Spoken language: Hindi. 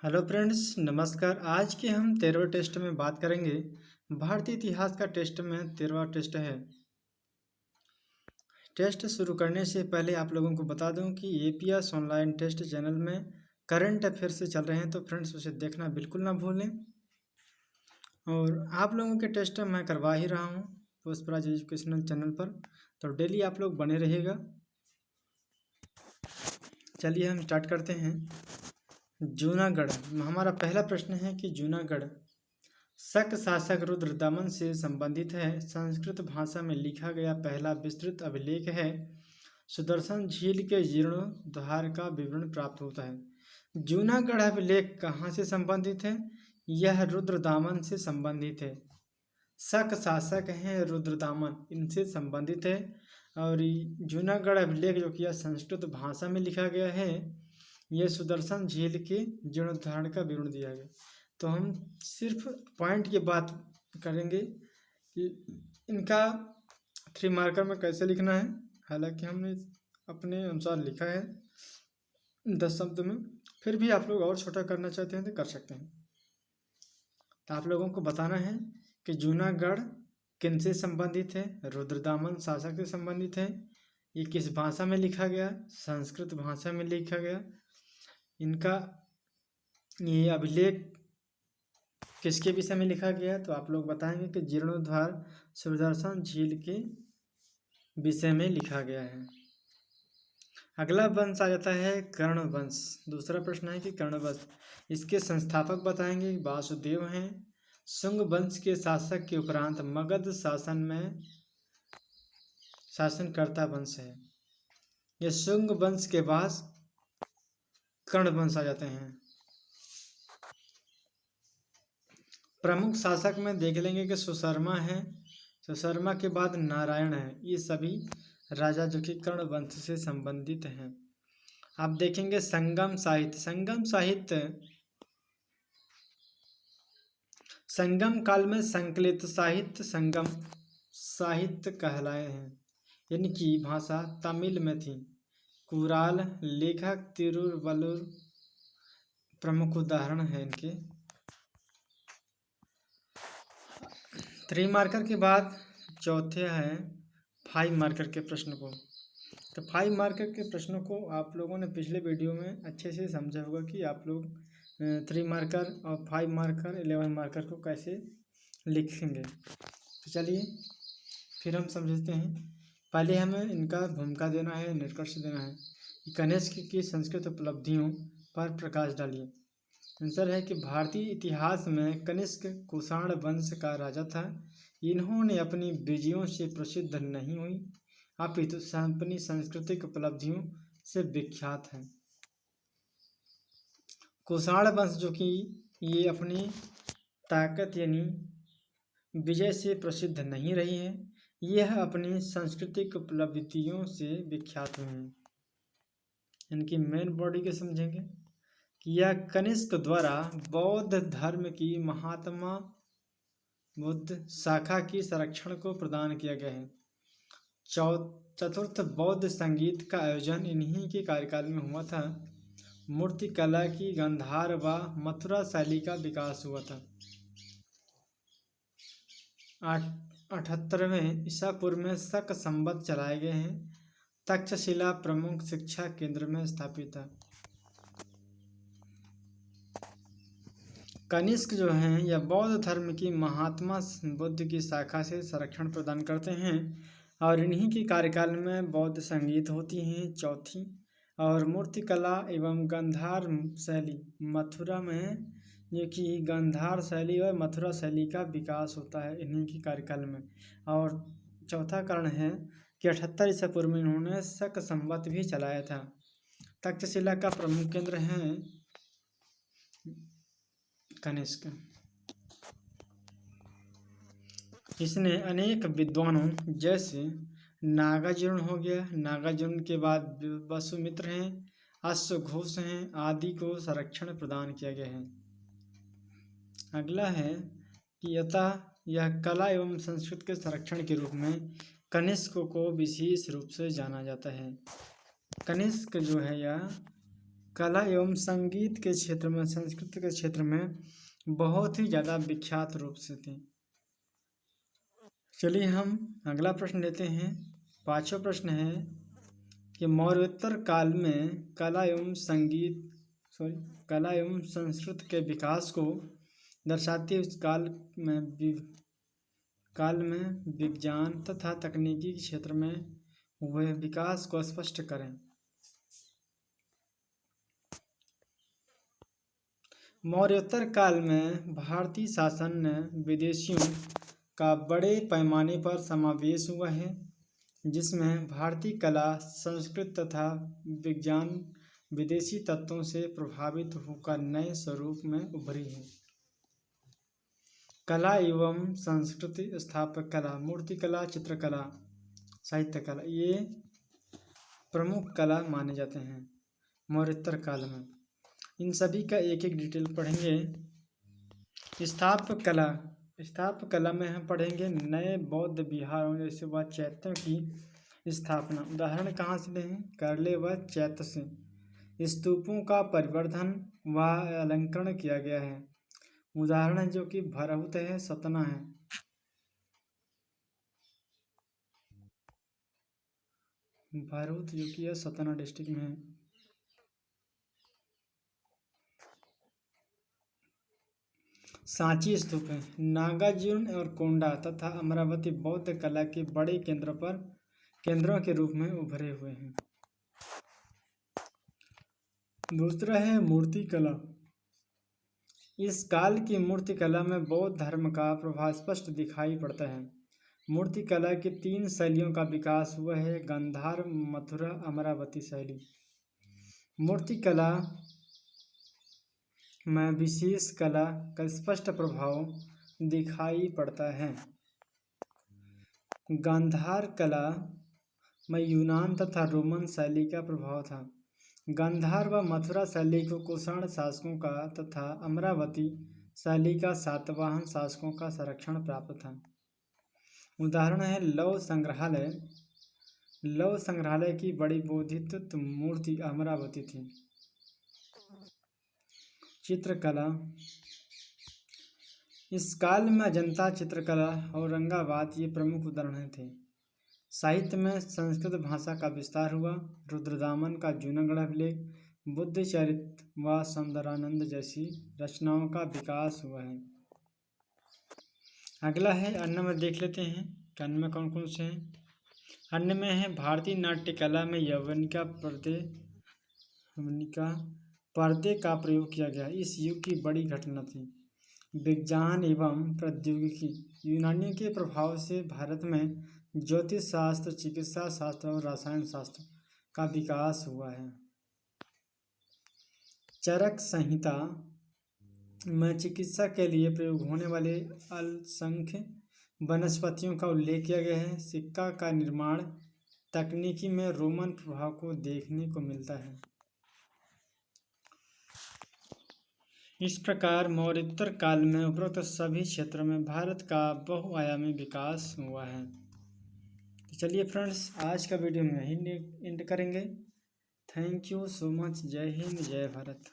हेलो फ्रेंड्स, नमस्कार। आज के हम 13वें टेस्ट में बात करेंगे। भारतीय इतिहास का टेस्ट में 13वां टेस्ट है। टेस्ट शुरू करने से पहले आप लोगों को बता दूं कि एपीएस ऑनलाइन टेस्ट चैनल में करंट अफेयर से चल रहे हैं, तो फ्रेंड्स उसे देखना बिल्कुल ना भूलें। और आप लोगों के टेस्ट मैं करवा ही रहा हूं पुष्पराज एजुकेशनल चैनल पर, तो डेली आप लोग बने रहिएगा। चलिए हम स्टार्ट करते हैं। जूनागढ़, हमारा पहला प्रश्न है कि जूनागढ़ शक शासक रुद्रदमन से संबंधित है। संस्कृत भाषा में लिखा गया पहला विस्तृत अभिलेख है। सुदर्शन झील के जीर्णोद्धार का विवरण प्राप्त होता है। जूनागढ़ अभिलेख कहाँ से संबंधित है? यह रुद्रदामन से संबंधित है। शक शासक हैं रुद्रदामन, इनसे संबंधित है। और जूनागढ़ अभिलेख जो कि संस्कृत भाषा में लिखा गया है, यह सुदर्शन झील के जीर्णोद्धार का विवरण दिया गया। तो हम सिर्फ पॉइंट की बात करेंगे कि इनका 3 मार्कर में कैसे लिखना है। हालांकि हमने अपने अनुसार लिखा है 10 शब्द में, फिर भी आप लोग और छोटा करना चाहते हैं तो कर सकते हैं। तो आप लोगों को बताना है कि जूनागढ़ किनसे संबंधित है? रुद्रदामन शासक से संबंधित है। ये किस भाषा में लिखा गया? संस्कृत भाषा में लिखा गया। इनका ये अभिलेख किसके विषय में लिखा गया? तो आप लोग बताएंगे कि जीर्णोद्धार सुदर्शन झील के विषय में लिखा गया है। अगला वंश आ जाता है कर्ण वंश। दूसरा प्रश्न है कि कर्ण वंश, इसके संस्थापक बताएंगे। वासुदेव हैं। शुंग वंश के शासक के उपरांत मगध शासन में शासनकर्ता वंश है। यह शुंग वंश के बाद कर्ण वंश आ जाते हैं। प्रमुख शासक में देख लेंगे कि सुशर्मा है। सुशर्मा के बाद नारायण है। ये सभी राजा जो कि कर्ण वंश से संबंधित हैं। आप देखेंगे संगम साहित्य। संगम काल में संकलित साहित्य संगम साहित्य कहलाए हैं। इनकी भाषा तमिल में थी। कुराल लेखक तिरुवल्लुर प्रमुख उदाहरण है इनके। 3 मार्कर के बाद चौथे है 5 मार्कर के प्रश्न को। तो 5 मार्कर के प्रश्नों को आप लोगों ने पिछले वीडियो में अच्छे से समझा होगा कि आप लोग 3 मार्कर और 5 मार्कर 11 मार्कर को कैसे लिखेंगे। तो चलिए फिर हम समझते हैं। पहले हमें इनका भूमिका देना है, निष्कर्ष देना है। कनिष्क की संस्कृत उपलब्धियों पर प्रकाश डालिए। आंसर है कि भारतीय इतिहास में कनिष्क कुषाण वंश का राजा था। इन्होंने अपनी विजयों से प्रसिद्ध नहीं हुई, अपितु अपनी सांस्कृतिक उपलब्धियों से विख्यात है। कुषाण वंश जो कि ये अपनी ताकत यानी विजय से प्रसिद्ध नहीं रही है, यह अपनी सांस्कृतिक उपलब्धियों से विख्यात हुए हैं। इनकी मेन बॉडी के समझेंगे कि यह कनिष्क द्वारा बौद्ध धर्म की महात्मा बुद्ध शाखा की संरक्षण को प्रदान किया गया है। चतुर्थ बौद्ध संगीत का आयोजन इन्हीं के कार्यकाल में हुआ था। मूर्तिकला की गांधार व मथुरा शैली का विकास हुआ था। 78वें ईसा पूर्व में शक संवत चलाए गए हैं। तक्षशिला प्रमुख शिक्षा केंद्र में स्थापित था। कनिष्क जो हैं यह बौद्ध धर्म की महात्मा बुद्ध की शाखा से संरक्षण प्रदान करते हैं और इन्हीं के कार्यकाल में बौद्ध संगीत होती हैं। चौथी और मूर्तिकला एवं गांधार शैली मथुरा में, जो कि गांधार शैली और मथुरा शैली का विकास होता है इन्हीं के कार्यकाल में। और चौथा कारण है कि 78 ईसा पूर्व में इन्होंने शक संवत भी चलाया था। तक्षशिला का प्रमुख केंद्र है कनिष्क। इसने अनेक विद्वानों जैसे नागार्जुन हो गया, नागार्जुन के बाद वसुमित्र हैं, अश्वघोष हैं आदि को संरक्षण प्रदान किया गया है। अगला है कि अतः यह कला एवं संस्कृति के संरक्षण के रूप में कनिष्क को विशेष रूप से जाना जाता है। कनिष्क जो है यह कला एवं संगीत के क्षेत्र में, संस्कृत के क्षेत्र में बहुत ही ज़्यादा विख्यात रूप से थी। चलिए हम अगला प्रश्न लेते हैं। पांचवा प्रश्न है कि मौर्योत्तर काल में कला एवं संस्कृत के विकास को दर्शाते उस काल में विज्ञान तथा तकनीकी के क्षेत्र में हुए विकास को स्पष्ट करें। मौर्योत्तर काल में भारतीय शासन ने विदेशियों का बड़े पैमाने पर समावेश हुआ है, जिसमें भारतीय कला, संस्कृत तथा विज्ञान विदेशी तत्वों से प्रभावित होकर नए स्वरूप में उभरी है। कला एवं संस्कृति, स्थापत्य कला, मूर्तिकला, चित्रकला, साहित्य कला, ये प्रमुख कला माने जाते हैं मौर्योत्तर काल में। इन सभी का एक एक डिटेल पढ़ेंगे। स्थापत्य कला में हम पढ़ेंगे नए बौद्ध विहारों जैसे व चैत्यों की स्थापना। उदाहरण कहाँ से लें? करले व चैत्य से। स्तूपों का परिवर्धन व अलंकरण किया गया है। उदाहरण जो कि भरहुत है, सतना है। भरहुत जो कि सतना डिस्ट्रिक्ट में है। सांची स्तूप है। नागार्जुन और कोंडा तथा अमरावती बौद्ध कला के बड़े केंद्रों के रूप में उभरे हुए हैं। दूसरा है मूर्ति कला। इस काल की मूर्ति कला में बौद्ध धर्म का प्रभाव स्पष्ट दिखाई पड़ता है। मूर्ति कला की 3 शैलियों का विकास हुआ है: गांधार, मथुरा, अमरावती शैली। मूर्ति कला में विशेष कला का स्पष्ट प्रभाव दिखाई पड़ता है। गांधार कला में यूनान तथा रोमन शैली का प्रभाव था। गांधार व मथुरा शैली को कुषाण शासकों का तथा अमरावती शैली का सातवाहन शासकों का संरक्षण प्राप्त था। उदाहरण है लव संग्रहालय। लव संग्रहालय की बड़ी बोधिसत्व मूर्ति अमरावती थी। चित्रकला। इस काल में अजंता चित्रकला, औरंगाबाद ये प्रमुख उदाहरण थे। साहित्य में संस्कृत भाषा का विस्तार हुआ। रुद्रदामन का जूनागढ़ अभिलेख, बुद्धचरित व सुंदरानंद जैसी रचनाओं का विकास हुआ है। अगला है अन्न में देख लेते हैं कि अन्न में कौन कौन से हैं। अन्न में है भारतीय नाट्य कला में यवनिका पर्दे का प्रयोग किया गया। इस युग की बड़ी घटना थी। विज्ञान एवं प्रौद्योगिकी। यूनानियों के प्रभाव से भारत में ज्योतिष शास्त्र, चिकित्सा शास्त्र और रसायन शास्त्र का विकास हुआ है। चरक संहिता में चिकित्सा के लिए प्रयोग होने वाले असंख्य वनस्पतियों का उल्लेख किया गया है। सिक्का का निर्माण तकनीकी में रोमन प्रभाव को देखने को मिलता है। इस प्रकार मौर्योत्तर काल में उपरोक्त सभी क्षेत्रों में भारत का बहुआयामी विकास हुआ है। तो चलिए फ्रेंड्स, आज का वीडियो में यही एंड करेंगे। Thank you so much. जय हिंद, जय भारत।